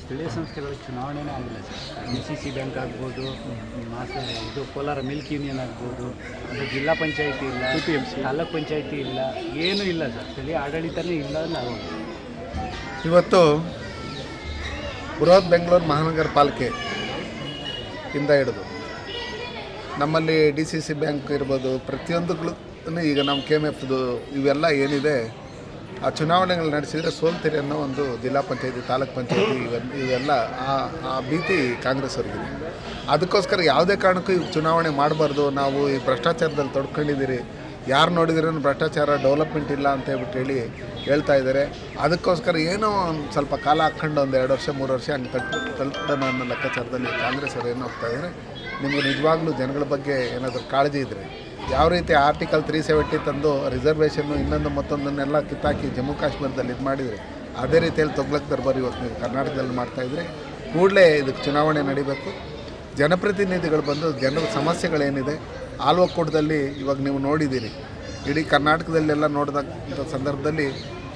ಸ್ಥಳೀಯ ಸಂಸ್ಥೆಗಳ ಚುನಾವಣೆನೇ ಆಗಿಲ್ಲ ಸರ್. DCC ಬ್ಯಾಂಕ್ ಆಗ್ಬೋದು, ಇದು ಕೋಲಾರ ಮಿಲ್ಕ್ ಯೂನಿಯನ್ ಆಗ್ಬೋದು, ಅದು ಜಿಲ್ಲಾ ಪಂಚಾಯಿತಿ ಇಲ್ಲ, TPMC ತಾಲೂಕ್ ಪಂಚಾಯಿತಿ ಇಲ್ಲ, ಏನೂ ಇಲ್ಲ ಸರ್. ಸ್ಥಳೀಯ ಆಡಳಿತನೇ ಇಲ್ಲ ನಾವು. ಇವತ್ತು ಬೃಹತ್ ಬೆಂಗಳೂರು ಮಹಾನಗರ ಪಾಲಿಕೆ ಇಂದ ಹಿಡಿದು ನಮ್ಮಲ್ಲಿ DCC ಬ್ಯಾಂಕ್ ಇರ್ಬೋದು, ಪ್ರತಿಯೊಂದುಗಳು ಈಗ ನಮ್ಮ KMFದು ಇವೆಲ್ಲ ಏನಿದೆ, ಆ ಚುನಾವಣೆಗಳು ನಡೆಸಿದರೆ ಸೋಲ್ತೀರಿ ಅನ್ನೋ ಒಂದು ಜಿಲ್ಲಾ ಪಂಚಾಯತಿ, ತಾಲೂಕ್ ಪಂಚಾಯತಿ ಇವೆಲ್ಲ ಆ ಭೀತಿ ಕಾಂಗ್ರೆಸ್ ಅವ್ರಿಗಿದೆ. ಅದಕ್ಕೋಸ್ಕರ ಯಾವುದೇ ಕಾರಣಕ್ಕೂ ಈ ಚುನಾವಣೆ ಮಾಡಬಾರ್ದು, ನಾವು ಈ ಭ್ರಷ್ಟಾಚಾರದಲ್ಲಿ ತೊಡ್ಕೊಂಡಿದ್ದೀರಿ, ಯಾರು ನೋಡಿದ್ರೂ ಭ್ರಷ್ಟಾಚಾರ ಡೆವಲಪ್ಮೆಂಟ್ ಇಲ್ಲ ಅಂತ ಹೇಳ್ತಾ ಇದ್ದಾರೆ. ಅದಕ್ಕೋಸ್ಕರ ಏನೋ ಒಂದು ಸ್ವಲ್ಪ ಕಾಲ ಹಾಕ್ಕೊಂಡು ಒಂದು 2 ವರ್ಷ 3 ವರ್ಷ ಹಂಗೆ ತಲುಪೋಣ ಅನ್ನೋ ಲೆಕ್ಕಾಚಾರದಲ್ಲಿ ಕಾಂಗ್ರೆಸ್ ಅವ್ರು ಏನು ಹೋಗ್ತಾ ಇದ್ದಾರೆ. ನಿಮಗೆ ನಿಜವಾಗ್ಲೂ ಜನಗಳ ಬಗ್ಗೆ ಏನಾದರೂ ಕಾಳಜಿ ಇದ್ದರೆ, ಯಾವ ರೀತಿ ಆರ್ಟಿಕಲ್ 370 ತಂದು ರಿಸರ್ವೇಷನ್ನು ಇನ್ನೊಂದು ಮತ್ತೊಂದನ್ನೆಲ್ಲ ಕಿತ್ತಾಕಿ ಜಮ್ಮು ಕಾಶ್ಮೀರದಲ್ಲಿ ಇದು ಮಾಡಿದರೆ, ಅದೇ ರೀತಿಯಲ್ಲಿ ತೊಗ್ಲಕ್ಕೆ ದರ್ಬಾರ್ ಇವತ್ತು ನೀವು ಕರ್ನಾಟಕದಲ್ಲಿ ಮಾಡ್ತಾಯಿದ್ರೆ, ಕೂಡಲೇ ಇದಕ್ಕೆ ಚುನಾವಣೆ ನಡೀಬೇಕು. ಜನಪ್ರತಿನಿಧಿಗಳು ಬಂದು ಜನರ ಸಮಸ್ಯೆಗಳೇನಿದೆ, ಆಲ್ವ ಒಕ್ಕೂಟದಲ್ಲಿ ಇವಾಗ ನೀವು ನೋಡಿದ್ದೀರಿ, ಇಡೀ ಕರ್ನಾಟಕದಲ್ಲೆಲ್ಲ ನೋಡಿದಂಥ ಸಂದರ್ಭದಲ್ಲಿ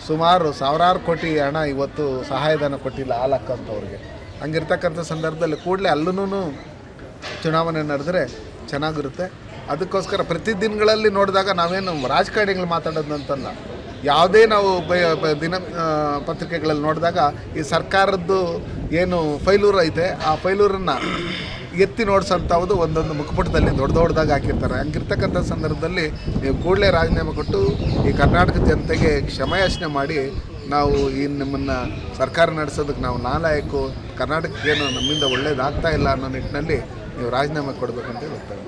ಸುಮಾರು ಸಾವಿರಾರು ಕೋಟಿ ಹಣ ಇವತ್ತು ಸಹಾಯಧನ ಕೊಟ್ಟಿಲ್ಲ ಹಾಲಕ್ಕಂಥವ್ರಿಗೆ. ಹಂಗಿರ್ತಕ್ಕಂಥ ಸಂದರ್ಭದಲ್ಲಿ ಕೂಡಲೇ ಅಲ್ಲೂ ಚುನಾವಣೆ ನಡೆದರೆ ಚೆನ್ನಾಗಿರುತ್ತೆ. ಅದಕ್ಕೋಸ್ಕರ ಪ್ರತಿ ದಿನಗಳಲ್ಲಿ ನೋಡಿದಾಗ ನಾವೇನು ರಾಜಕಾರಣಿಗಳು ಮಾತಾಡೋದಂತಲ್ಲ, ಯಾವುದೇ ನಾವು ದಿನ ಪತ್ರಿಕೆಗಳಲ್ಲಿ ನೋಡಿದಾಗ ಈ ಸರ್ಕಾರದ್ದು ಏನು ಫೈಲೂರು ಐತೆ, ಆ ಫೈಲೂರನ್ನು ಎತ್ತಿ ನೋಡ್ಸೋಂಥದ್ದು ಒಂದೊಂದು ಮುಖಪುಟದಲ್ಲಿ ದೊಡ್ಡದಾಗಿ ಹಾಕಿರ್ತಾರೆ. ಹಂಗಿರ್ತಕ್ಕಂಥ ಸಂದರ್ಭದಲ್ಲಿ ನೀವು ಕೂಡಲೇ ರಾಜೀನಾಮೆ ಕೊಟ್ಟು ಈ ಕರ್ನಾಟಕ ಜನತೆಗೆ ಕ್ಷಮೆಯಾಚನೆ ಮಾಡಿ, ನಾವು ಈ ನಿಮ್ಮನ್ನು ಸರ್ಕಾರ ನಡೆಸೋದಕ್ಕೆ ನಾವು ನಾಲಾಯಕು, ಕರ್ನಾಟಕಕ್ಕೇನು ನಮ್ಮಿಂದ ಒಳ್ಳೇದಾಗ್ತಾ ಇಲ್ಲ ಅನ್ನೋ ನಿಟ್ಟಿನಲ್ಲಿ ನೀವು ರಾಜೀನಾಮೆ ಕೊಡಬೇಕಂತ ಹೇಳ್ತಾರೆ.